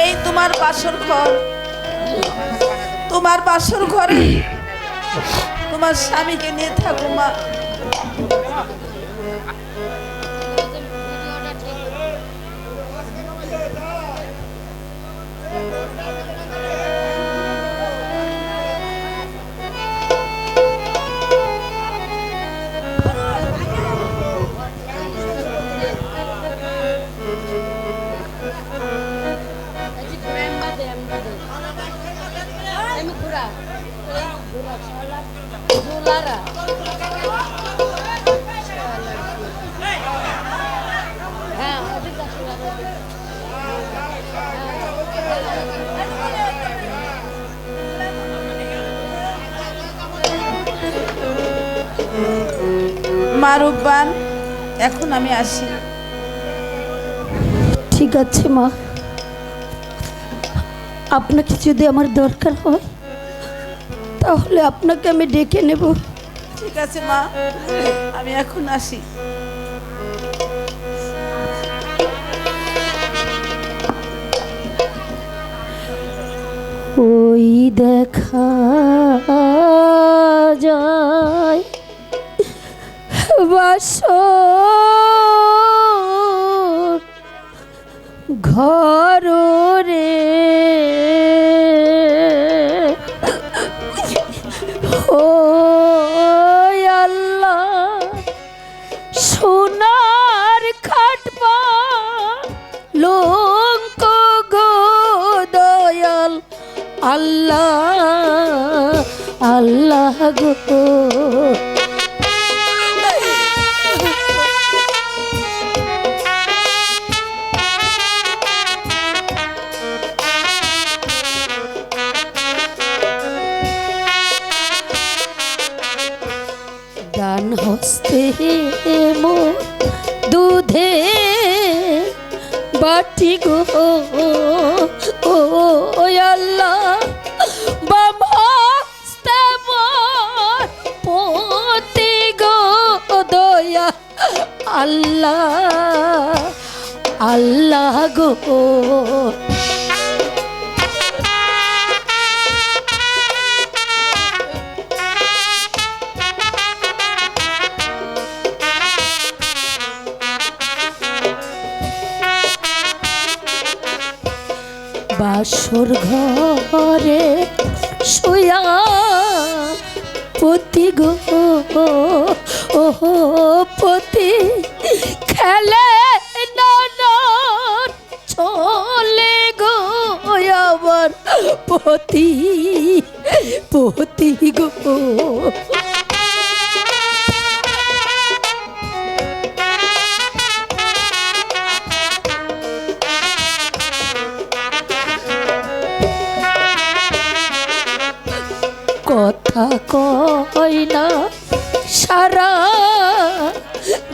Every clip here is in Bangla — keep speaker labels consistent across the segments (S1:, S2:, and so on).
S1: এই তোমার বাসর ঘরে তোমার স্বামীকে নিয়ে থাকো মা। মা রূপবান, এখন আমি আসি।
S2: ঠিক আছে মা, আপনাকে যদি আমার দরকার হয় তাহলে আপনাকে আমি ডেকে নেব।
S1: ঠিক আছে মা, আমি এখন আসি।
S2: ওই দেখা যায় বাসর ঘর রে, ও আল্লাহ সোনার খাটপা লঙ্ক গো দয়াল আল্লাহ আল্লাহ গো। ডান হস্তে মোর দুধে বাটি গো, ও আল্লাহ বাম হস্তে মোর পতি গো দয়া আল্লাহ আল্লাহ গো। বাসর ঘরে শুয়া পতি গো, ও পতি খেলে ননদ চলে গো আবার পতি পতি গো। কথা কই না সারা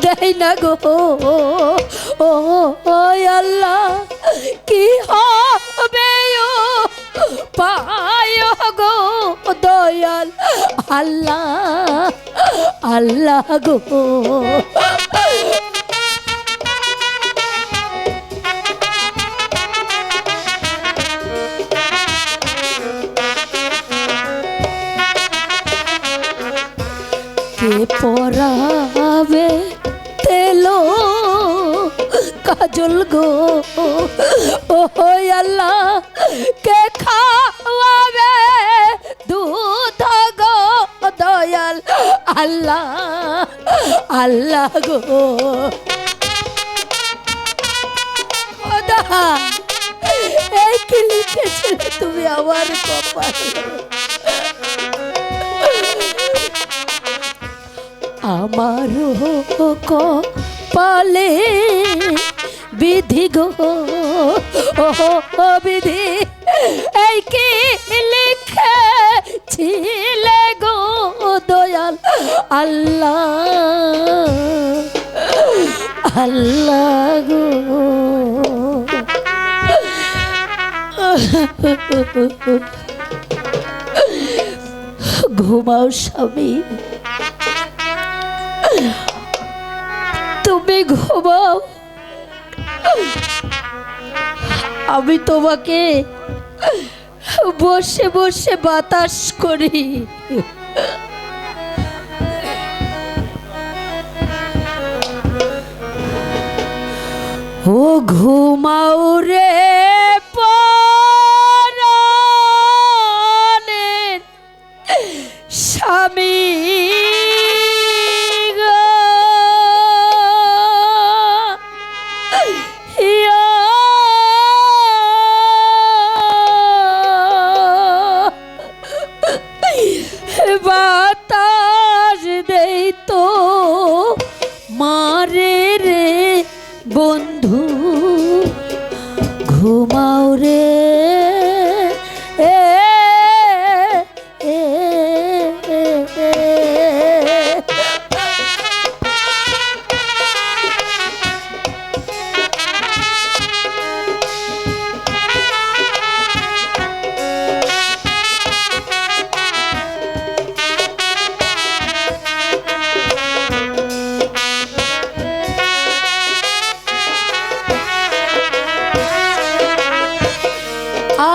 S2: দেয় না গো, ও আল্লাহ কি হবে ও পায় গো দয়াল আল্লাহ আল্লাহ গো। কে পরাবে তেলো কাজল গো, ও আল্লাহ কে খাওয়াবে দুধ গো দয়াল আল্লাহ আল্লাহ গো। এই কি লিখেছিলে তুমি আমার কপালে, আমারও কপালে বিধি গো, ও বিধি এই কি লিখেছিলে গো দয়াল আল্লাহ আল্লাহ গো। ঘুমাও স্বামী, তুমি ঘুমাও, আমি তোমাকে বসে বসে বাতাস করি। ও ঘুমাও রে পরাণের স্বামী গো, ইয়া বাতাস দেই তো মারে রে বন্ধু, ঘুমাও রে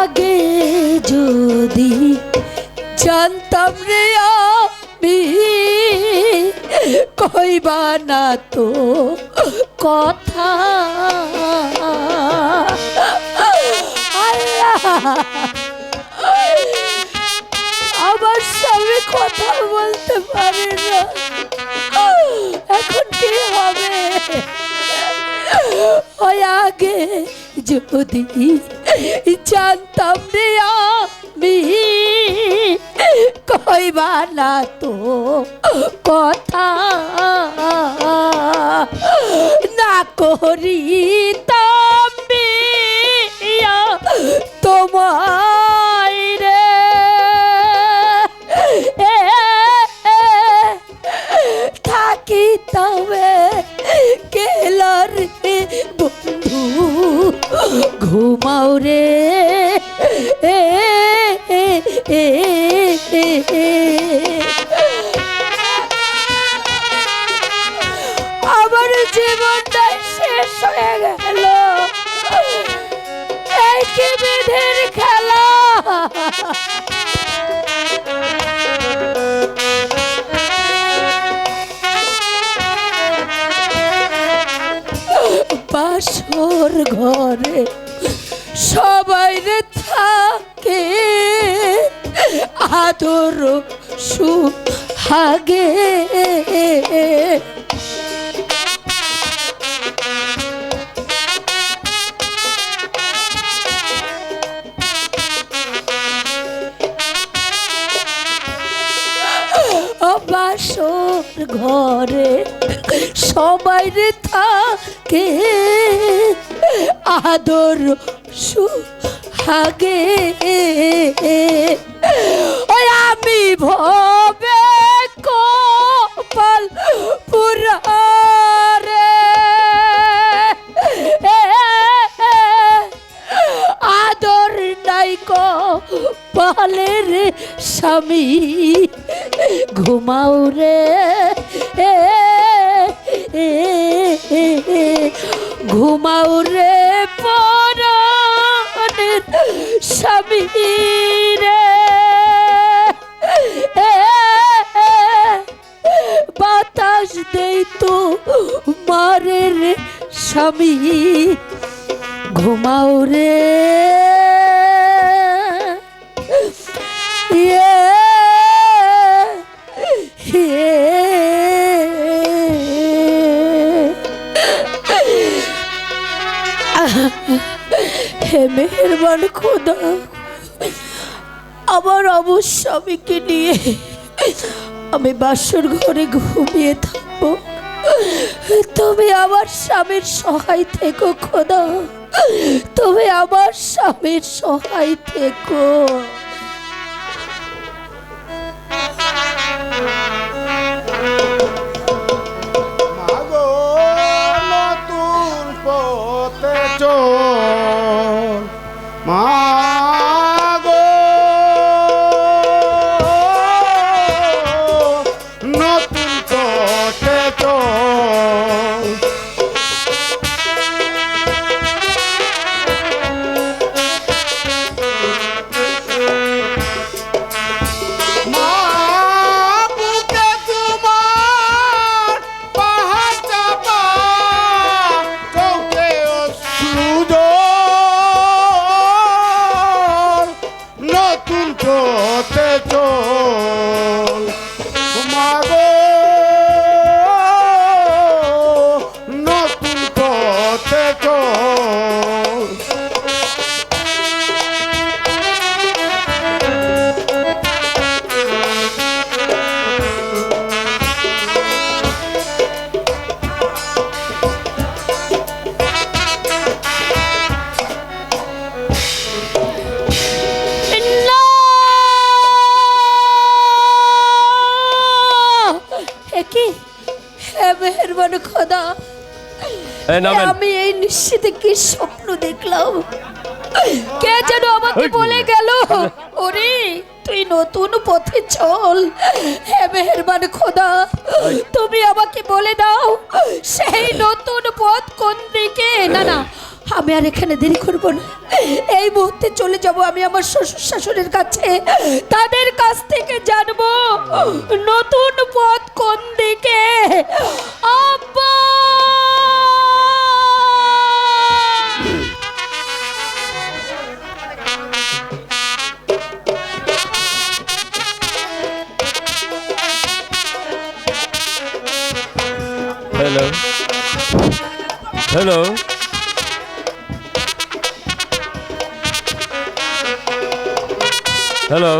S2: আগে যদি জানতাম রে আমি কইবা না তো কথা, আল্লাহ আমার স্বামী কথা বলতে পারে না, এখন কি হবে? ওই আগে যদি জানতাম রে আমি কইবা না তো কথা, না করিতাম বিয়া তোমায় রে, থাকিতামে কেলার বন্ধু, ঘুমাও রে আমার জীবনটা শেষ হয়ে গেল, এই কি বিধির খেলা। বাসর ঘরে সবাই রে থাকে আদর সুহাগে, বাসর ঘরে সবাই রে থাকে আদর সুহাগে, ওই আমি ভবে কপাল পুরারে আদর নাই কপালের স্বামী, ঘুমাও রে ঘুমাও রে পরাণের স্বামী রে, বাতাস দেই তো মারে রে স্বামী, ঘুমাও রে হে মেহেরবান খোদা, আমার অবশ্য স্বামীকে নিয়ে আমি বাসর ঘরে ঘুমিয়ে থাকবো, তুমি আমার স্বামীর সহায় থেকো খোদা, তুমি আমার স্বামীর সহায় থেকো।
S3: নতুন পথে চল মাগো, নতুন পথে চল
S4: এই নামেন।
S2: আমি এই নিশ্চিতে কি স্বপ্ন দেখলাম, কে যেন আমাকে বলে গেল, ওরে তুই নতুন পথে চল। হে মেহেরবান খোদা, তুমি আমাকে বলে দাও সেই নতুন পথ কোন দিকে। না না, আমি আর এখানে দেরি করব না, এই মুহূর্তে চলে যাব আমি আমার শ্বশুর শাশুড়ির কাছে, তাদের কাছ থেকে জানবো নতুন পথ কোন দিকে। আব্বা!
S4: Hello hello hello